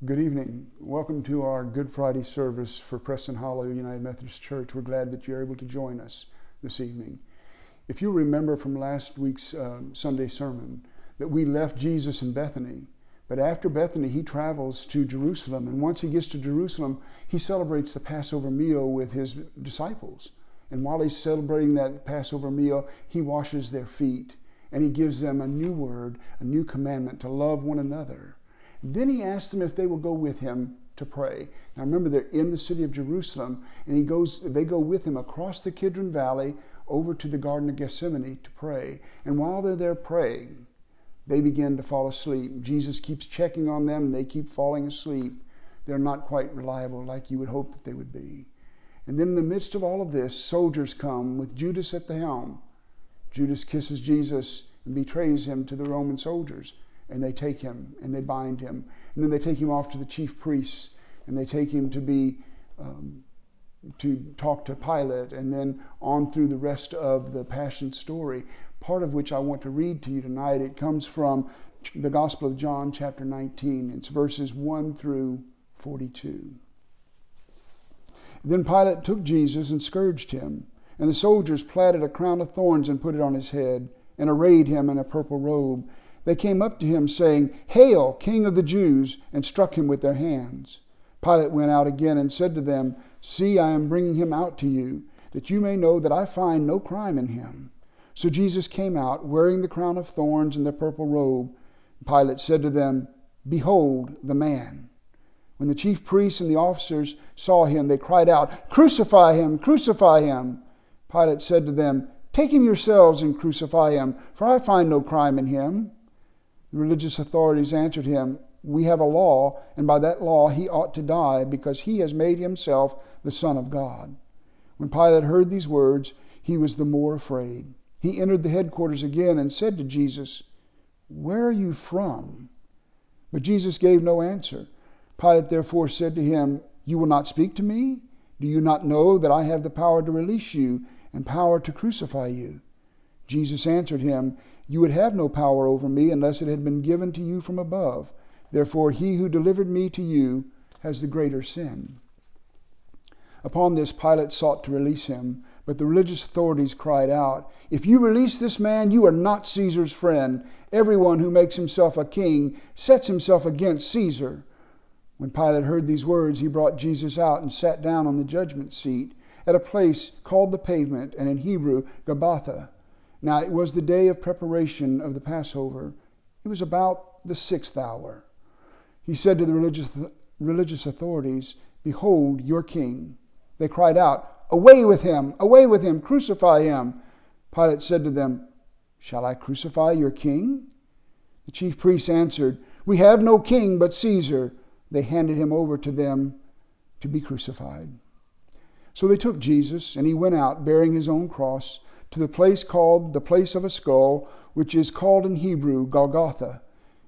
Good evening. Welcome to our Good Friday service for Preston Hollow United Methodist Church. We're glad that you're able to join us this evening. If you remember from last week's Sunday sermon that we left Jesus in Bethany, but after Bethany he travels to Jerusalem, and once he gets to Jerusalem he celebrates the Passover meal with his disciples. And while he's celebrating that Passover meal, he washes their feet and he gives them a new word, a new commandment to love one another. Then he asks them if they will go with him to pray. Now remember, they're in the city of Jerusalem, and they go with him across the Kidron Valley over to the Garden of Gethsemane to pray. And while they're there praying, they begin to fall asleep. Jesus keeps checking on them, and they keep falling asleep. They're not quite reliable like you would hope that they would be. And then in the midst of all of this, soldiers come with Judas at the helm. Judas kisses Jesus and betrays him to the Roman soldiers. And they take him and they bind him. And then they take him off to the chief priests, and they take him to talk to Pilate, and then on through the rest of the Passion story, part of which I want to read to you tonight. It comes from the Gospel of John, chapter 19. It's verses 1 through 42. Then Pilate took Jesus and scourged him, and the soldiers platted a crown of thorns and put it on his head, and arrayed him in a purple robe. They came up to him, saying, "Hail, King of the Jews," and struck him with their hands. Pilate went out again and said to them, "See, I am bringing him out to you, that you may know that I find no crime in him." So Jesus came out, wearing the crown of thorns and the purple robe. Pilate said to them, "Behold the man." When the chief priests and the officers saw him, they cried out, "Crucify him! Crucify him!" Pilate said to them, "Take him yourselves and crucify him, for I find no crime in him." The religious authorities answered him, "We have a law, and by that law he ought to die, because he has made himself the Son of God." When Pilate heard these words, he was the more afraid. He entered the headquarters again and said to Jesus, "Where are you from?" But Jesus gave no answer. Pilate therefore said to him, "You will not speak to me? Do you not know that I have the power to release you and power to crucify you?" Jesus answered him, "You would have no power over me unless it had been given to you from above. Therefore he who delivered me to you has the greater sin." Upon this, Pilate sought to release him, but the religious authorities cried out, "If you release this man, you are not Caesar's friend. Everyone who makes himself a king sets himself against Caesar." When Pilate heard these words, he brought Jesus out and sat down on the judgment seat at a place called the Pavement, and in Hebrew, Gabbatha. Now it was the day of preparation of the Passover. It was about the 6th hour. He said to the religious authorities, "Behold your king." They cried out, "Away with him! Away with him! Crucify him!" Pilate said to them, "Shall I crucify your king?" The chief priests answered, "We have no king but Caesar." They handed him over to them to be crucified. So they took Jesus, and he went out bearing his own cross to the place called the Place of a Skull, which is called in Hebrew Golgotha.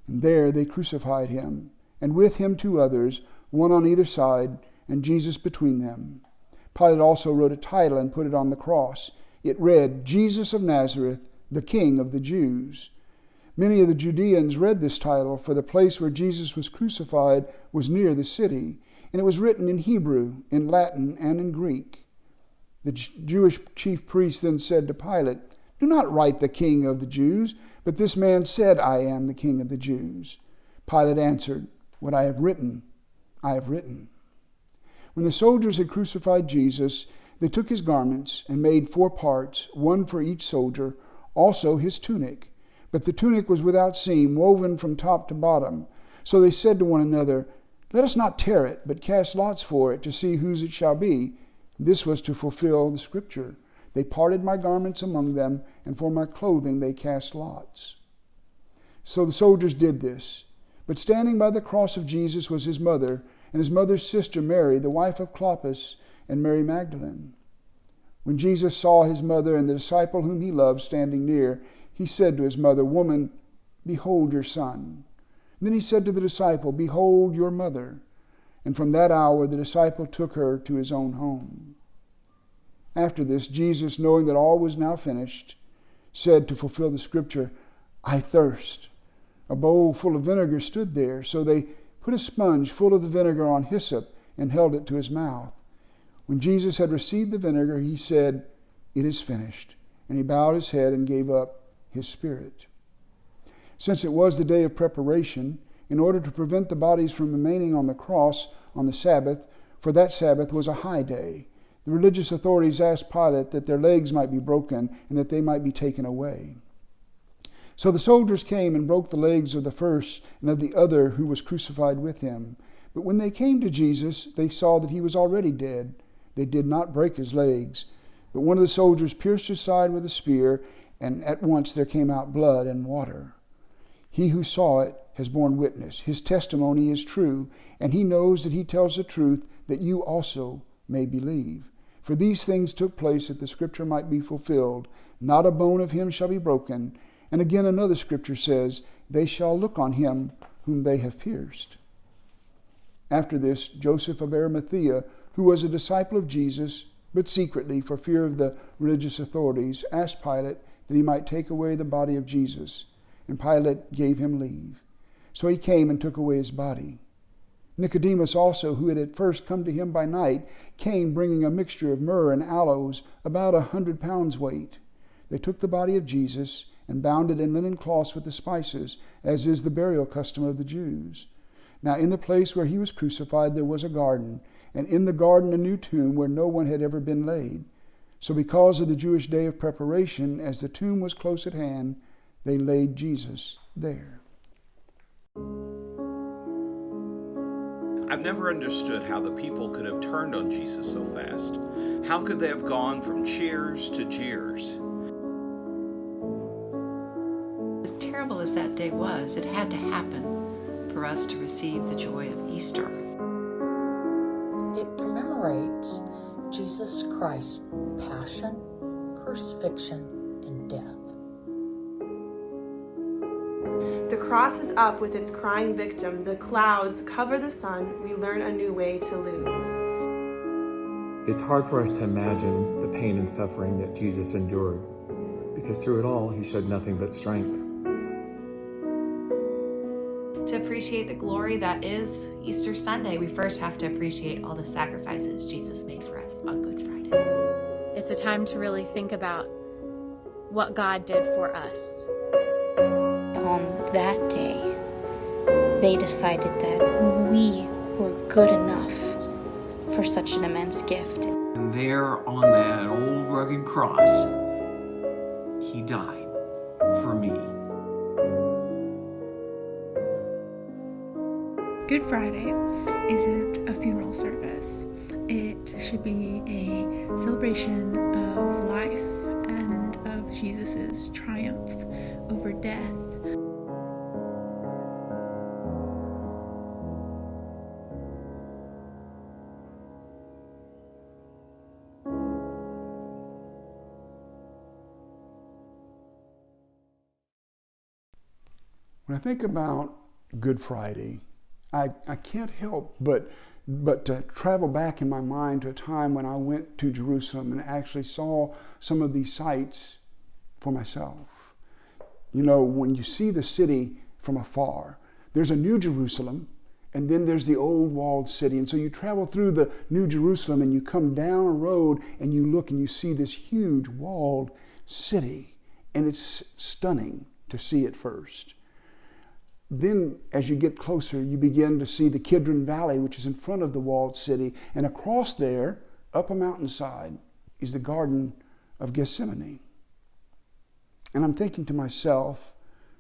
And there they crucified him, and with him 2 others, one on either side, and Jesus between them. Pilate also wrote a title and put it on the cross. It read, "Jesus of Nazareth, the King of the Jews." Many of the Judeans read this title, for the place where Jesus was crucified was near the city, and it was written in Hebrew, in Latin, and in Greek. The Jewish chief priest then said to Pilate, "Do not write the King of the Jews, but this man said, 'I am the King of the Jews.'" Pilate answered, "What I have written, I have written." When the soldiers had crucified Jesus, they took his garments and made 4 parts, one for each soldier, also his tunic. But the tunic was without seam, woven from top to bottom. So they said to one another, "Let us not tear it, but cast lots for it to see whose it shall be." This was to fulfill the scripture, "They parted my garments among them, and for my clothing they cast lots." So the soldiers did this. But standing by the cross of Jesus was his mother, and his mother's sister Mary, the wife of Clopas, and Mary Magdalene. When Jesus saw his mother and the disciple whom he loved standing near, he said to his mother, "Woman, behold your son." And then he said to the disciple, "Behold your mother." And from that hour the disciple took her to his own home. After this, Jesus, knowing that all was now finished, said to fulfill the scripture, "I thirst." A bowl full of vinegar stood there, so they put a sponge full of the vinegar on hyssop and held it to his mouth. When Jesus had received the vinegar, he said, "It is finished." And he bowed his head and gave up his spirit. Since it was the day of preparation, in order to prevent the bodies from remaining on the cross on the Sabbath, for that Sabbath was a high day, the religious authorities asked Pilate that their legs might be broken and that they might be taken away. So the soldiers came and broke the legs of the first and of the other who was crucified with him. But when they came to Jesus, they saw that he was already dead. They did not break his legs. But one of the soldiers pierced his side with a spear, and at once there came out blood and water. He who saw it has borne witness. His testimony is true, and he knows that he tells the truth, that you also may believe. For these things took place that the scripture might be fulfilled. Not a bone of him shall be broken. And again another scripture says, they shall look on him whom they have pierced. After this, Joseph of Arimathea, who was a disciple of Jesus, but secretly for fear of the religious authorities, asked Pilate that he might take away the body of Jesus. And Pilate gave him leave. So he came and took away his body. Nicodemus also, who had at first come to him by night, came bringing a mixture of myrrh and aloes, about 100 pounds weight. They took the body of Jesus and bound it in linen cloths with the spices, as is the burial custom of the Jews. Now in the place where he was crucified there was a garden, and in the garden a new tomb where no one had ever been laid. So because of the Jewish day of preparation, as the tomb was close at hand, they laid Jesus there. I've never understood how the people could have turned on Jesus so fast. How could they have gone from cheers to jeers? As terrible as that day was, it had to happen for us to receive the joy of Easter. It commemorates Jesus Christ's passion, crucifixion, and death. The cross is up with its crying victim. The clouds cover the sun. We learn a new way to lose. It's hard for us to imagine the pain and suffering that Jesus endured, because through it all, he showed nothing but strength. To appreciate the glory that is Easter Sunday, we first have to appreciate all the sacrifices Jesus made for us on Good Friday. It's a time to really think about what God did for us. On that day, they decided that we were good enough for such an immense gift. And there on that old rugged cross, he died for me. Good Friday isn't a funeral service. It should be a celebration of life and of Jesus' triumph over death. When I think about Good Friday, I can't help but to travel back in my mind to a time when I went to Jerusalem and actually saw some of these sights for myself. You know, when you see the city from afar, there's a New Jerusalem, and then there's the old walled city. And so you travel through the New Jerusalem and you come down a road and you look and you see this huge walled city. And it's stunning to see it first. Then as you get closer, you begin to see the Kidron Valley, which is in front of the walled city. And across there, up a mountainside, is the Garden of Gethsemane. And I'm thinking to myself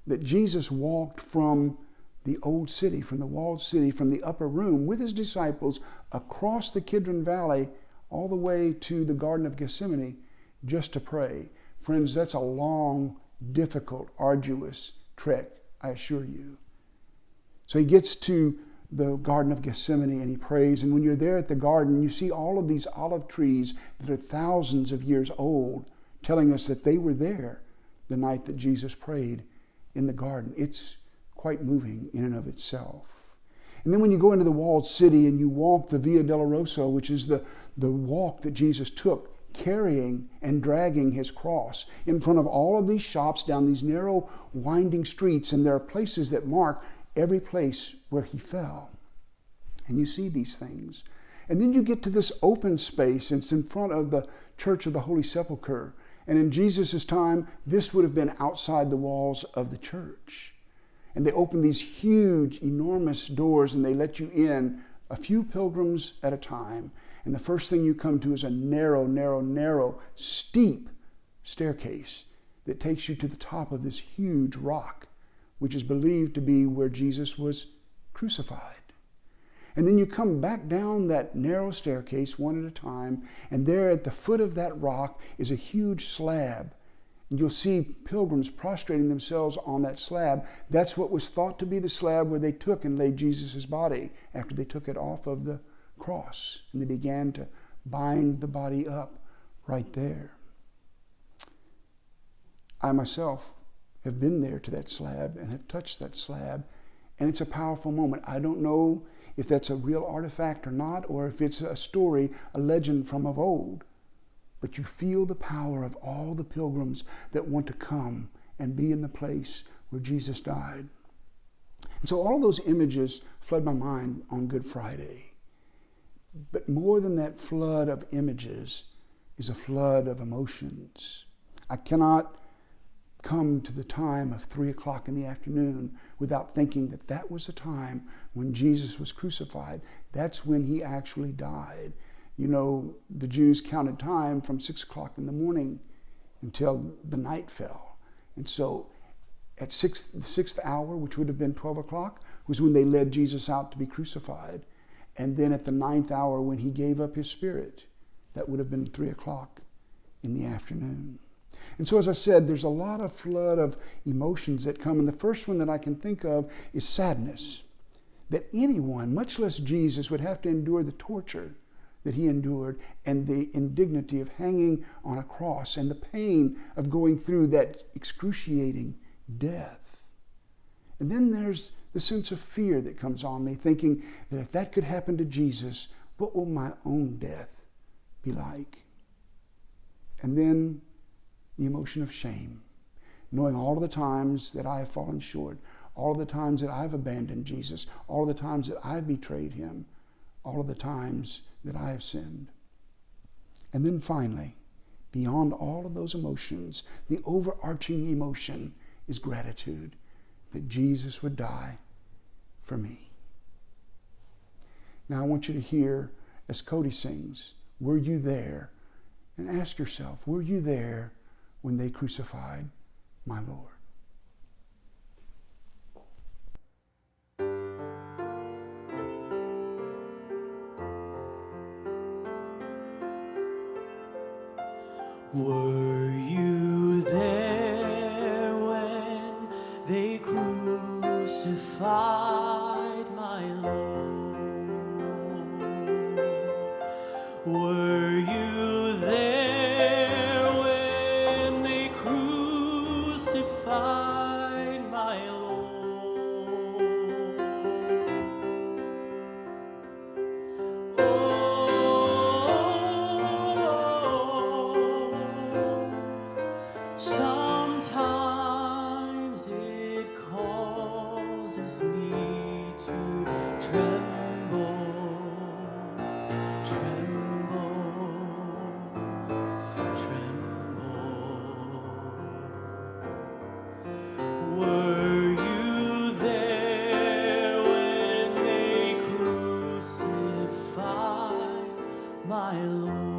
that Jesus walked from the old city, from the walled city, from the upper room with his disciples across the Kidron Valley all the way to the Garden of Gethsemane just to pray. Friends, that's a long, difficult, arduous trek, I assure you. So he gets to the Garden of Gethsemane and he prays. And when you're there at the garden, you see all of these olive trees that are thousands of years old, telling us that they were there the night that Jesus prayed in the garden. It's quite moving in and of itself. And then when you go into the walled city and you walk the Via Dolorosa, which is the walk that Jesus took, carrying and dragging his cross in front of all of these shops down these narrow, winding streets, and there are places that mark every place where he fell. And you see these things. And then you get to this open space. It's in front of the Church of the Holy Sepulchre. And in Jesus' time, this would have been outside the walls of the church. And they open these huge, enormous doors, and they let you in a few pilgrims at a time. And the first thing you come to is a narrow, steep staircase that takes you to the top of this huge rock, which is believed to be where Jesus was crucified. And then you come back down that narrow staircase one at a time, and there at the foot of that rock is a huge slab. And you'll see pilgrims prostrating themselves on that slab. That's what was thought to be the slab where they took and laid Jesus' body after they took it off of the cross. And they began to bind the body up right there. I myself have been there to that slab and have touched that slab, and it's a powerful moment. I don't know if that's a real artifact or not, or if it's a story, a legend from of old. But you feel the power of all the pilgrims that want to come and be in the place where Jesus died. And so all those images flood my mind on Good Friday. But more than that flood of images is a flood of emotions. I cannot come to the time of 3 o'clock in the afternoon without thinking that that was the time when Jesus was crucified. That's when he actually died. You know, the Jews counted time from 6 o'clock in the morning until the night fell. And so at the sixth hour, which would have been 12 o'clock, was when they led Jesus out to be crucified. And then at the 9th hour, when he gave up his spirit, that would have been 3 o'clock in the afternoon. And so, as I said, there's a lot of flood of emotions that come. And the first one that I can think of is sadness. That anyone, much less Jesus, would have to endure the torture that he endured and the indignity of hanging on a cross and the pain of going through that excruciating death. And then there's the sense of fear that comes on me, thinking that if that could happen to Jesus, what will my own death be like? And then the emotion of shame, knowing all of the times that I have fallen short, all of the times that I've abandoned Jesus, all of the times that I've betrayed him, all of the times that I have sinned. And then finally, beyond all of those emotions, the overarching emotion is gratitude that Jesus would die for me. Now I want you to hear, as Cody sings, "Were you there?" And ask yourself, were you there when they crucified my Lord? Were you there when they crucified my Lord? Were you there when they crucified my Lord? Sometimes it causes me to tremble. Were you there when they crucified my Lord?